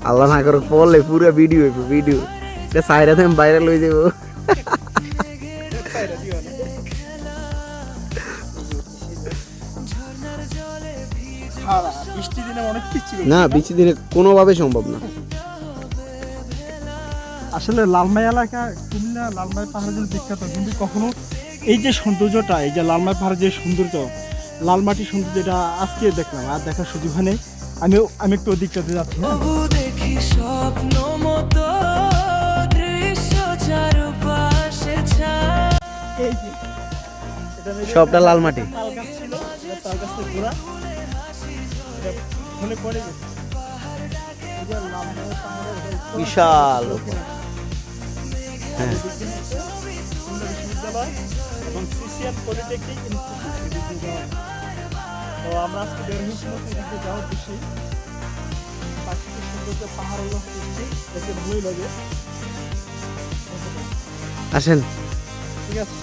আল্লাহ না করে পড়লে পুরো ভিডিও ভিডিও এটা সাইরা থেকে ভাইরাল হয়ে যাবো। বৃষ্টি দিনে অনেক পিচ্ছি না বৃষ্টি দিনে কোনোভাবে সম্ভব না। আসলে লালমাই এলাকা কুমিল্লা লালমাই পাহাড়ের জন্য বিখ্যাত, কিন্তু কখনো এই যে সৌন্দর্যটা, এই যে লালমাই পাহাড়ের যে সৌন্দর্য, লাল মাটির সৌন্দর্য, এটা আজকে দেখলাম, আর দেখার সুযোগ হয় নাই। আমি একটু ওদিকটাতে যাচ্ছি। হ্যাঁ, দেখি স্বপ্ন মতো দৃশ্য চারপাশে এই যে এটা মেরে সবটা লাল মাটি। তাল গাছ ছিল, এটা তাল গাছের গোড়া, এটা ফলে পড়ে গেছে। এই যে লালমাই পাহাড়ের বিশাল। হ্যাঁ খুলনা বিশ্ববিদ্যালয় এবং সিসিএন পলিটেকনিক ইনস্টিটিউট। তো আমরা আজকে বের হয়েছি এদিকে যাওয়ার বেশি প্রাকৃতিক সৌন্দর্য, পাহাড় সৃষ্টি দেখে ভালোই লাগে। আসেন। ঠিক আছে।